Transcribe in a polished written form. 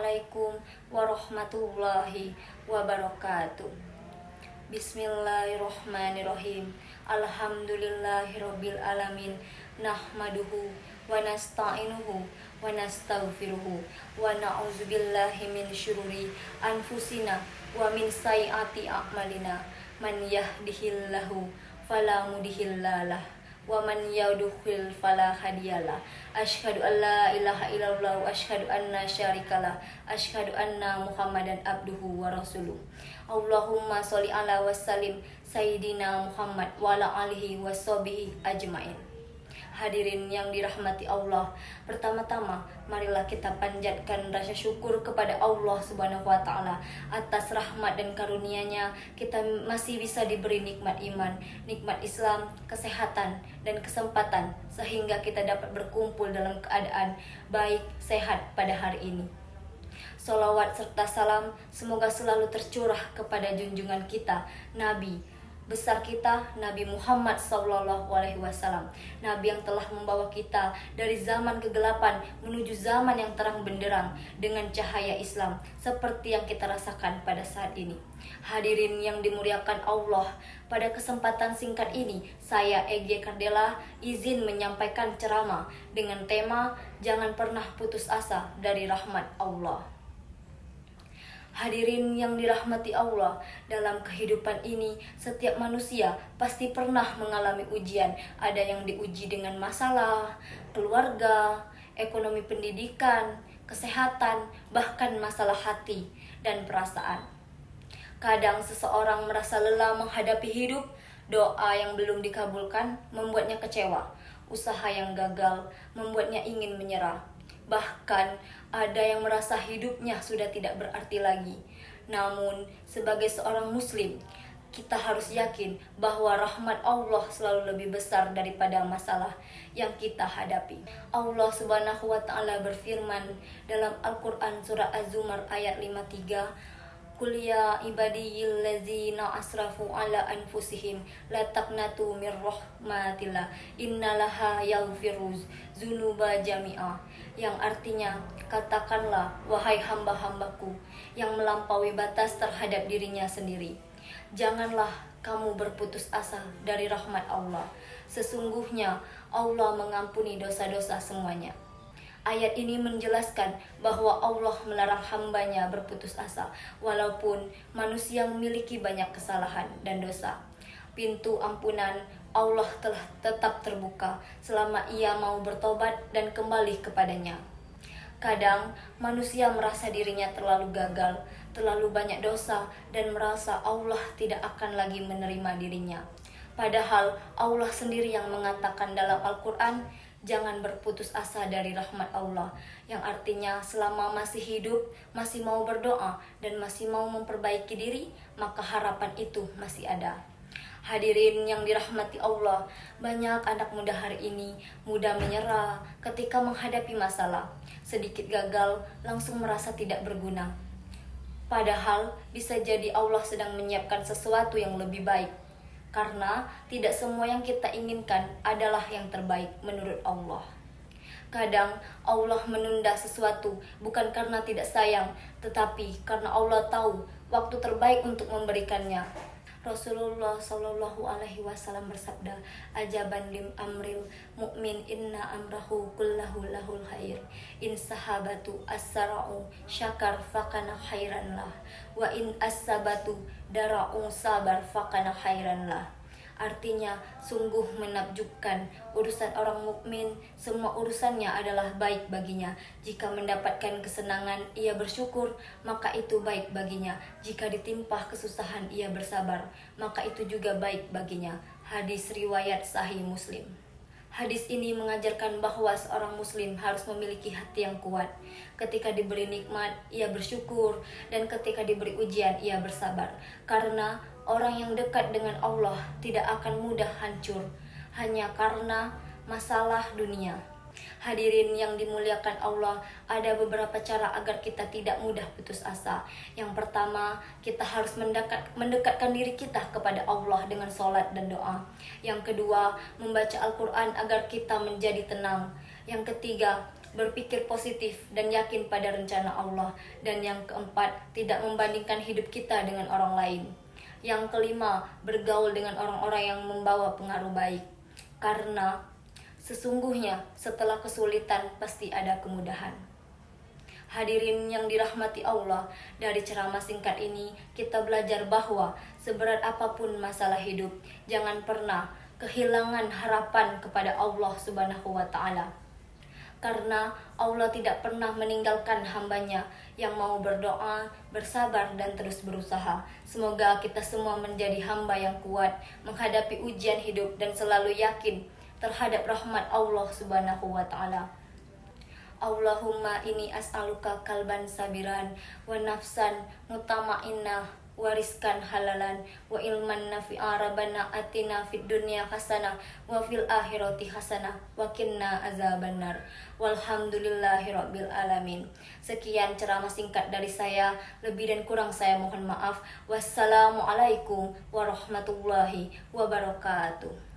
Assalamualaikum warahmatullahi wabarakatuh. Bismillahirrohmanirrohim. Alhamdulillahirabbil alamin. Nahmaduhu wa nasta'inuhu wa nastaghfiruhu wa na'udzubillahi min syururi anfusina wa min sayyiati a'malina. Man yahdihillahu fala mudhillalah wa man yudhlil fala hadiyalah. Asyhadu an la ilaha illallah wa asyhadu anna syarikalah. Asyhadu anna Muhammadan abduhu wa rasuluh. Allahumma sholli ala wa sallim sayyidina Muhammad wa ala alihi wa sahbihi ajmain. Hadirin yang dirahmati Allah, pertama-tama marilah kita panjatkan rasa syukur kepada Allah Subhanahu wa taala atas rahmat dan karunia-Nya kita masih bisa diberi nikmat iman, nikmat Islam, kesehatan dan kesempatan sehingga kita dapat berkumpul dalam keadaan baik, sehat pada hari ini. Sholawat serta salam semoga selalu tercurah kepada junjungan kita, Nabi besar kita, Nabi Muhammad SAW, Nabi yang telah membawa kita dari zaman kegelapan menuju zaman yang terang benderang dengan cahaya Islam seperti yang kita rasakan pada saat ini. Hadirin yang dimuliakan Allah, pada kesempatan singkat ini saya Egy Kardela izin menyampaikan ceramah dengan tema Jangan Pernah Putus Asa dari Rahmat Allah. Hadirin yang dirahmati Allah, dalam kehidupan ini setiap manusia pasti pernah mengalami ujian. Ada yang diuji dengan masalah, keluarga, ekonomi pendidikan, kesehatan, bahkan masalah hati dan perasaan. Kadang seseorang merasa lelah menghadapi hidup, doa yang belum dikabulkan membuatnya kecewa, usaha yang gagal membuatnya ingin menyerah. Bahkan ada yang merasa hidupnya sudah tidak berarti lagi. Namun sebagai seorang muslim, kita harus yakin bahwa rahmat Allah selalu lebih besar daripada masalah yang kita hadapi. Allah Subhanahu wa taala berfirman dalam Al-Qur'an surah Az-Zumar ayat 53, Qul ya ibadiyillazina asrafu ala anfusihim la taqnatu mir rahmatillah innalaha yaghfiruz dzunuba jami'a, yang artinya katakanlah wahai hamba-hambaku yang melampaui batas terhadap dirinya sendiri, janganlah kamu berputus asa dari rahmat Allah, sesungguhnya Allah mengampuni dosa-dosa semuanya. Ayat ini menjelaskan bahwa Allah melarang hambanya berputus asa walaupun manusia memiliki banyak kesalahan dan dosa. Pintu ampunan Allah telah tetap terbuka selama ia mau bertobat dan kembali kepadanya. Kadang manusia merasa dirinya terlalu gagal, terlalu banyak dosa dan merasa Allah tidak akan lagi menerima dirinya. Padahal Allah sendiri yang mengatakan dalam Al-Quran, jangan berputus asa dari rahmat Allah, yang artinya selama masih hidup, masih mau berdoa, dan masih mau memperbaiki diri, maka harapan itu masih ada. Hadirin yang dirahmati Allah, banyak anak muda hari ini mudah menyerah ketika menghadapi masalah. Sedikit gagal, langsung merasa tidak berguna. Padahal bisa jadi Allah sedang menyiapkan sesuatu yang lebih baik. Karena tidak semua yang kita inginkan adalah yang terbaik menurut Allah. Kadang Allah menunda sesuatu bukan karena tidak sayang, tetapi karena Allah tahu waktu terbaik untuk memberikannya. Rasulullah Shallallahu Alaihi Wasallam bersabda, ajaban lim amril mukmin inna amrahu kullahu lahul khair, in sahabatu as-sara'u syakar fakana khairan lah, wa in as-sabatu dara'u sabar fakana khairan lah. Artinya sungguh menakjubkan, urusan orang mukmin semua urusannya adalah baik baginya. Jika mendapatkan kesenangan ia bersyukur, maka itu baik baginya. Jika ditimpa kesusahan ia bersabar, maka itu juga baik baginya. Hadis riwayat Sahih Muslim. Hadis ini mengajarkan bahwa seorang muslim harus memiliki hati yang kuat. Ketika diberi nikmat, ia bersyukur, dan ketika diberi ujian, ia bersabar. Karena orang yang dekat dengan Allah tidak akan mudah hancur hanya karena masalah dunia. Hadirin yang dimuliakan Allah, ada beberapa cara agar kita tidak mudah putus asa. Yang pertama, kita harus mendekatkan diri kita kepada Allah dengan sholat dan doa. Yang kedua, membaca Al-Quran agar kita menjadi tenang. Yang ketiga, berpikir positif dan yakin pada rencana Allah. Dan yang keempat, tidak membandingkan hidup kita dengan orang lain. Yang kelima, bergaul dengan orang-orang yang membawa pengaruh baik. Karena sesungguhnya setelah kesulitan pasti ada kemudahan. Hadirin yang dirahmati Allah, dari ceramah singkat ini kita belajar bahwa seberat apapun masalah hidup, jangan pernah kehilangan harapan kepada Allah Subhanahu wa Ta'ala. Karena Allah tidak pernah meninggalkan hambanya yang mau berdoa, bersabar, dan terus berusaha. Semoga kita semua menjadi hamba yang kuat menghadapi ujian hidup dan selalu yakin terhadap rahmat Allah Subhanahu wa Ta'ala. Allahumma inni as'aluka kalban sabiran wa nafsan mutama'innah wa rizkan halalan wa ilman nafi'a. Rabbana atina fid dunya hasanah wa fil akhirati hasanah wa qina azabannar. Walhamdulillahi rabbil alamin. Sekian ceramah singkat dari saya, lebih dan kurang saya mohon maaf. Wassalamualaikum warahmatullahi wabarakatuh.